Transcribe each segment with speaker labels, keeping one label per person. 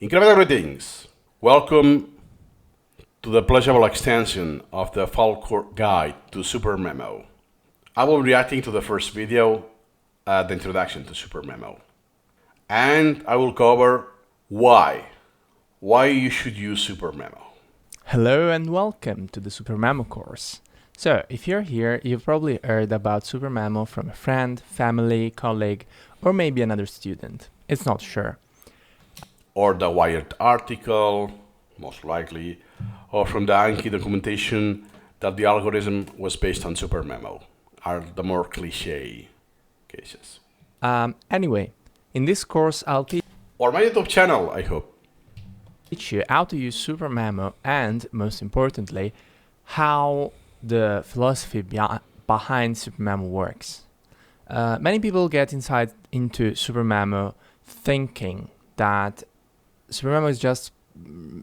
Speaker 1: Incremental greetings. Welcome to the Pleasurable extension of the Fowl guide to Supermemo. I will be reacting to the first video, the introduction to Supermemo. And I will cover why you should use Supermemo.
Speaker 2: Hello and welcome to the Supermemo course. So, if you're here, you've probably heard about Supermemo from a friend, family, colleague, or maybe another student. It's not sure.
Speaker 1: Or the Wired article, most likely, or from the Anki documentation that the algorithm was based on Supermemo, are the more cliche cases.
Speaker 2: Anyway, in this course I'll teach
Speaker 1: Or my YouTube channel, I hope.
Speaker 2: you how to use Supermemo and, most importantly, how the philosophy behind Supermemo works. Many people get inside into Supermemo thinking that Supermemo is just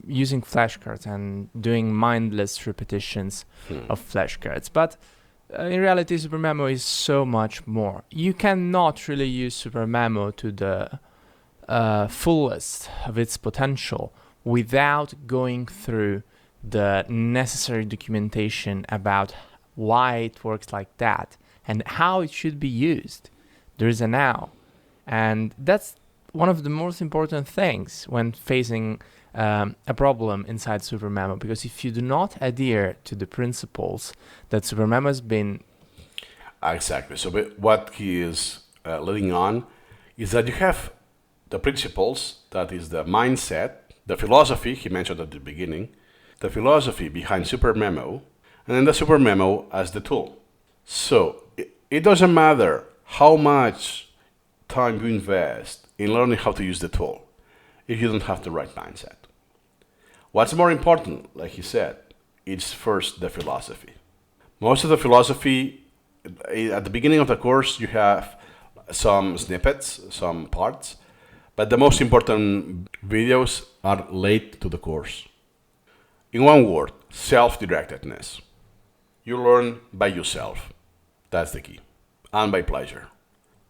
Speaker 2: using flashcards and doing mindless repetitions of flashcards, but in reality Supermemo is so much more. You cannot really use Supermemo to the fullest of its potential without going through the necessary documentation about why it works like that and how it should be used. There is a now, and that's one of the most important things when facing a problem inside Supermemo, because if you do not adhere to the principles that Supermemo has been...
Speaker 1: Exactly. So what he is leading on is that you have the principles, that is the mindset, the philosophy he mentioned at the beginning, the philosophy behind Supermemo, and then the Supermemo as the tool. So it doesn't matter how much time you invest in learning how to use the tool if you don't have the right mindset. What's more important, like he said, is first the philosophy. Most of the philosophy, at the beginning of the course, you have some snippets, some parts, but the most important videos are late to the course. In one word, self-directedness. You learn by yourself. That's the key. And by pleasure.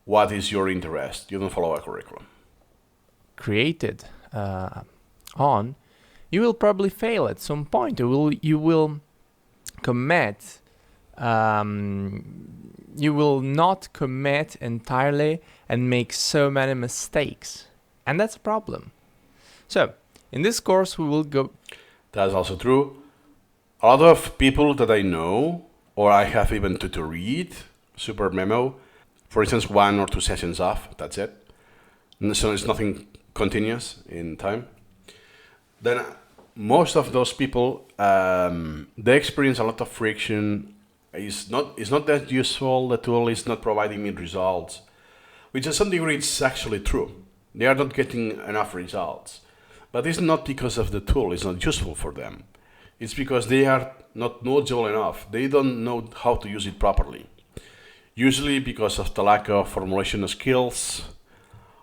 Speaker 1: What is your interest? You don't follow a curriculum.
Speaker 2: created on, you will probably fail at some point. You will commit, you will not commit entirely and make so many mistakes. And that's a problem. So, in this course we will go...
Speaker 1: That's also true. A lot of people that I know, or I have even to read Supermemo, for instance, 1 or 2 sessions off, that's it. So it's nothing continuous in time. Then most of those people, they experience a lot of friction. It's not that useful. The tool is not providing me results, which to some degree is actually true. They are not getting enough results. But it's not because of the tool. It's not useful for them. It's because they are not knowledgeable enough. They don't know how to use it properly. Usually because of the lack of formulation skills,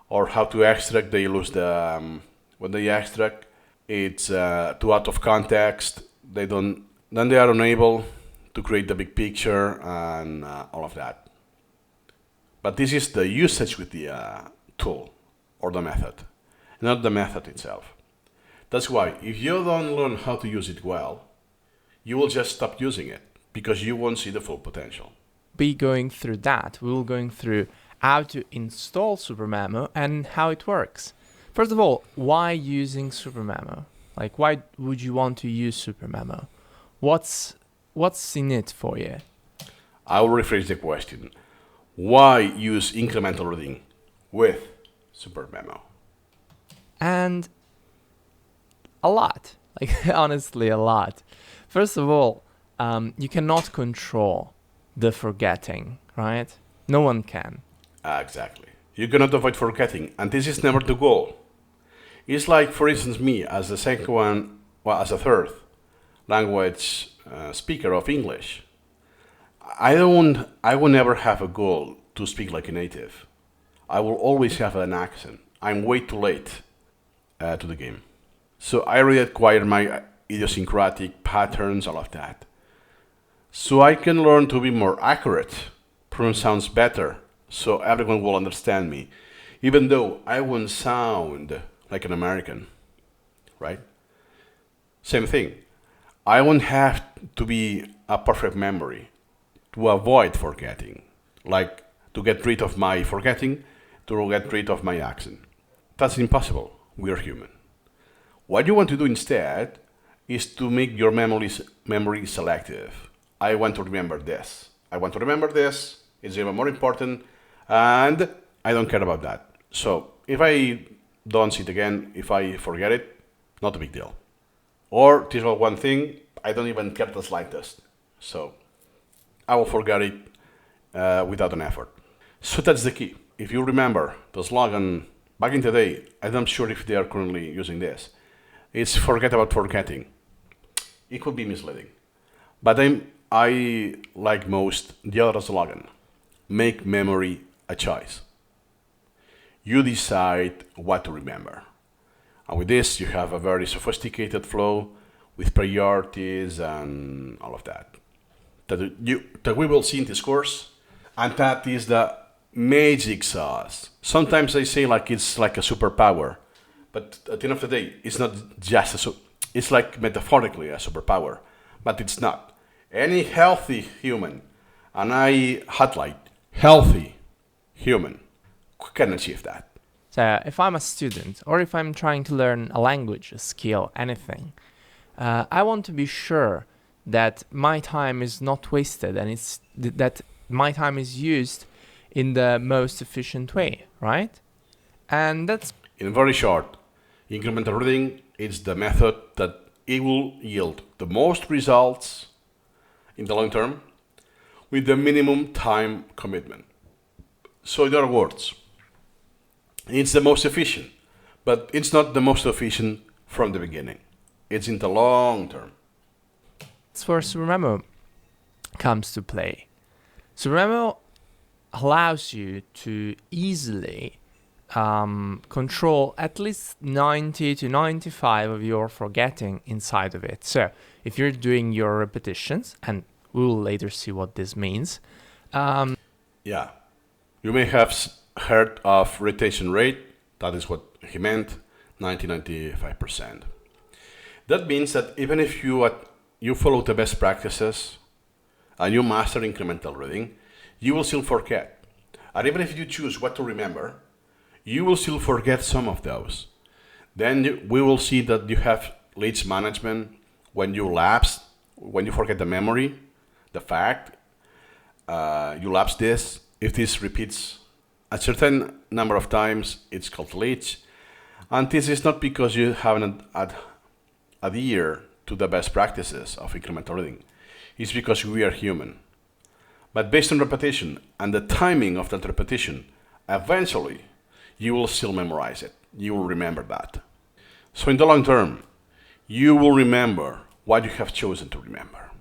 Speaker 1: or how to extract. They lose the when they extract, it's too out of context. Then they are unable to create the big picture and all of that. But this is the usage with the tool or the method, not the method itself. That's why if you don't learn how to use it well, you will just stop using it because you won't see the full potential.
Speaker 2: be going through that. We will going through how to install Supermemo and how it works. First of all, why using Supermemo? Like, why would you want to use Supermemo? What's in it for you?
Speaker 1: I will rephrase the question. Why use incremental reading with Supermemo?
Speaker 2: And a lot, like honestly a lot. First of all, you cannot control the forgetting, right? No one can.
Speaker 1: Exactly. You cannot avoid forgetting, and this is never the goal. It's like, for instance, me as the second one, well, as a third language speaker of English. I will never have a goal to speak like a native. I will always have an accent. I'm way too late to the game. So I really acquire my idiosyncratic patterns, all of that. So I can learn to be more accurate, pronounce better, so everyone will understand me, even though I won't sound like an American. right? Same thing. I won't have to be a perfect memory to avoid forgetting, like to get rid of my forgetting, to get rid of my accent. That's impossible. We are human. What you want to do instead is to make your memory selective. I want to remember this. I want to remember this. It's even more important, and I don't care about that. So if I don't see it again, if I forget it, not a big deal. Or this was one thing, I don't even care the slightest. So I will forget it without an effort. So that's the key. If you remember the slogan back in the day, I'm not sure if they are currently using this. It's forget about forgetting. It could be misleading. But I like most the other slogan. Make memory a choice. You decide what to remember. And with this, you have a very sophisticated flow with priorities and all of that. That we will see in this course. And that is the magic sauce. Sometimes I say like it's like a superpower. But at the end of the day, it's not just it's like metaphorically a superpower. But it's not. Any healthy human, and I highlight healthy human, can achieve that.
Speaker 2: So if I'm a student or if I'm trying to learn a language, a skill, anything, I want to be sure that my time is not wasted and that my time is used in the most efficient way, right? And that's
Speaker 1: in very short, incremental reading is the method that it will yield the most results in the long term with the minimum time commitment. So in other words, it's the most efficient, but it's not the most efficient from the beginning. It's in the long term.
Speaker 2: that's where Supermemo comes to play. Supermemo allows you to easily control at least 90 to 95 of your forgetting inside of it. So if you're doing your repetitions, and we will later see what this means.
Speaker 1: Yeah. You may have heard of retention rate. That is what he meant, 90-95%. That means that even if you follow the best practices and you master incremental reading, you will still forget. And even if you choose what to remember, you will still forget some of those. Then we will see that you have leads management when you lapse, when you forget the memory, the fact, you lapse this. If this repeats a certain number of times, it's called leads. And this is not because you haven't adhere to the best practices of incremental reading. It's because we are human. But based on repetition and the timing of that repetition, eventually you will still memorize it. You will remember that. So in the long term, you will remember what you have chosen to remember.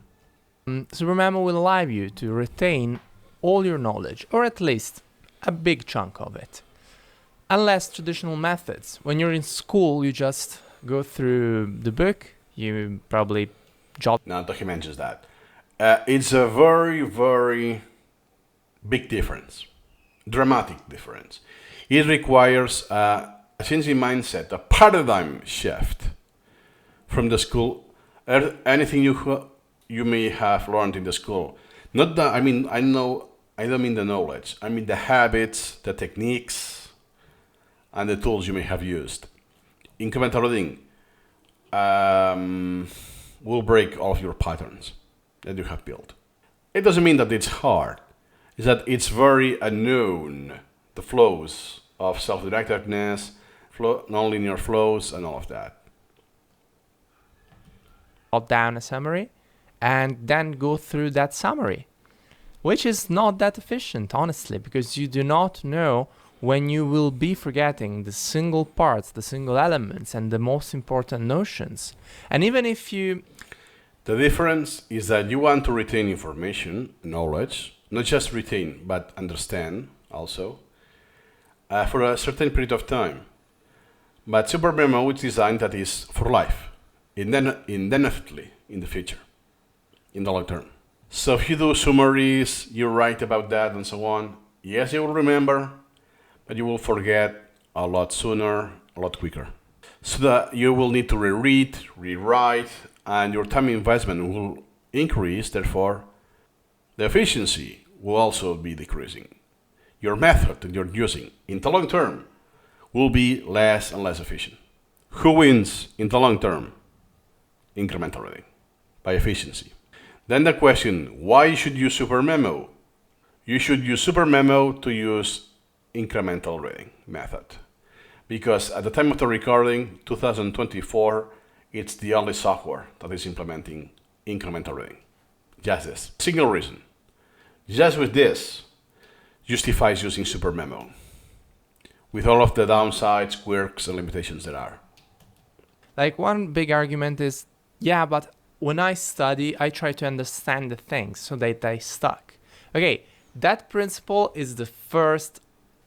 Speaker 2: Supermemo will allow you to retain all your knowledge, or at least a big chunk of it. Unless traditional methods. When you're in school, you just go through the book, you probably jot.
Speaker 1: Now that he mentions that, it's a very, very big difference, dramatic difference. It requires a change in mindset, a paradigm shift from the school, anything you may have learned in the school. Not that, I don't mean the knowledge. I mean the habits, the techniques, and the tools you may have used. Incremental reading will break all of your patterns that you have built. It doesn't mean that it's hard. It's that it's very unknown, the flows of self-directedness, non-linear flows, and all of that.
Speaker 2: Jot down a summary and then go through that summary, which is not that efficient, honestly, because you do not know when you will be forgetting the single parts, the single elements, and the most important notions. And even if you...
Speaker 1: The difference is that you want to retain information, knowledge, not just retain, but understand also, for a certain period of time. But Supermemo is designed that is for life, indefinitely in the future, in the long term. So if you do summaries, you write about that and so on, yes, you will remember, but you will forget a lot sooner, a lot quicker. so that you will need to reread, rewrite, and your time investment will increase. Therefore, the efficiency will also be decreasing. Your method that you're using in the long term will be less and less efficient. Who wins in the long term? Incremental reading, by efficiency. Then the question, why you should use Supermemo? You should use Supermemo to use incremental reading method. Because at the time of the recording, 2024, it's the only software that is implementing incremental reading. Just this. Single reason. Just with this, justifies using Supermemo, with all of the downsides, quirks, and limitations there are.
Speaker 2: Like one big argument is, yeah, but when I study, I try to understand the things so that they stuck. Okay, that principle is the first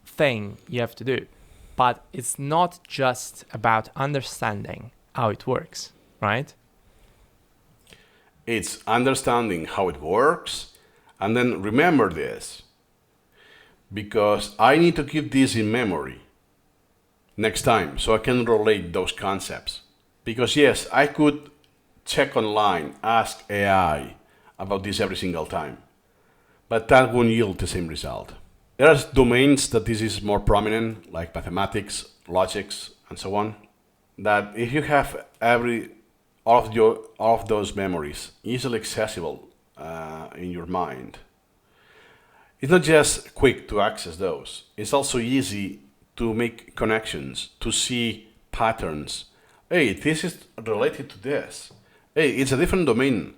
Speaker 2: thing you have to do, but it's not just about understanding how it works, right?
Speaker 1: It's understanding how it works, and then remember this, because I need to keep this in memory next time so I can relate those concepts. Because yes, I could check online, ask AI about this every single time, but that won't yield the same result. There are domains that this is more prominent, like mathematics, logics, and so on, that if you have all of those memories easily accessible in your mind, it's not just quick to access those, it's also easy to make connections, to see patterns. Hey, this is related to this. Hey, it's a different domain,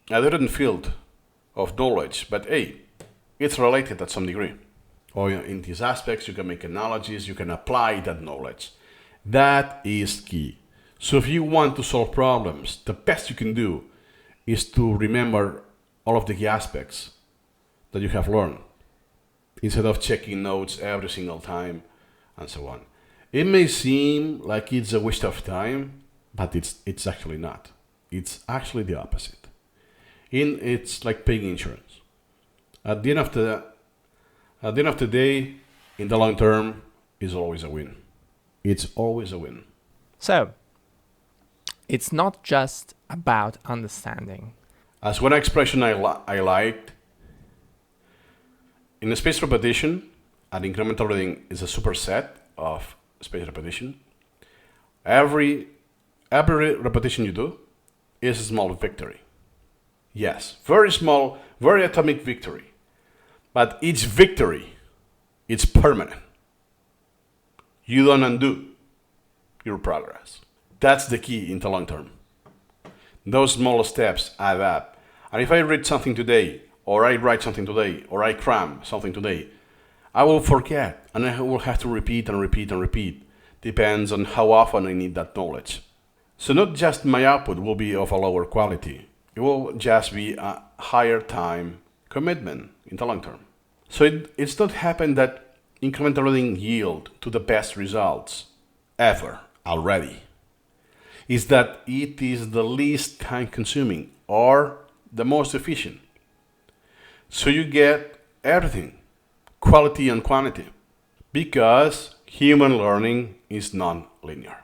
Speaker 1: a different field of knowledge, but hey, it's related at some degree. Or in these aspects, you can make analogies, you can apply that knowledge. That is key. So if you want to solve problems, the best you can do is to remember all of the key aspects that you have learned, instead of checking notes every single time and so on. It may seem like it's a waste of time, but it's actually not. It's actually the opposite. It's like paying insurance. At the end of the day, in the long term, is always a win. It's always a win.
Speaker 2: So, it's not just about understanding.
Speaker 1: As one expression I liked, in a spaced repetition, an incremental reading is a superset of spaced repetition. Every repetition you do is a small victory. Yes, very small, very atomic victory. But each victory, it's permanent. You don't undo your progress. That's the key in the long term. Those small steps add up. And if I read something today, or I write something today, or I cram something today, I will forget, and I will have to repeat and repeat and repeat. Depends on how often I need that knowledge. So not just my output will be of a lower quality. It will just be a higher time commitment in the long term. So it's not happened that incremental reading yield to the best results ever already. Is that it is the least time consuming or the most efficient. So you get everything, quality and quantity, because human learning is non-linear.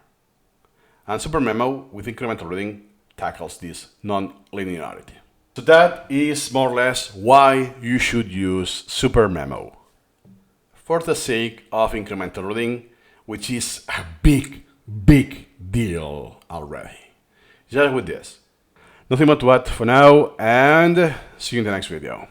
Speaker 1: And Supermemo with incremental reading tackles this non-linearity. So that is more or less why you should use Supermemo. For the sake of incremental reading, which is a big, big deal already. Just with this. Nothing more to add for now, and see you in the next video.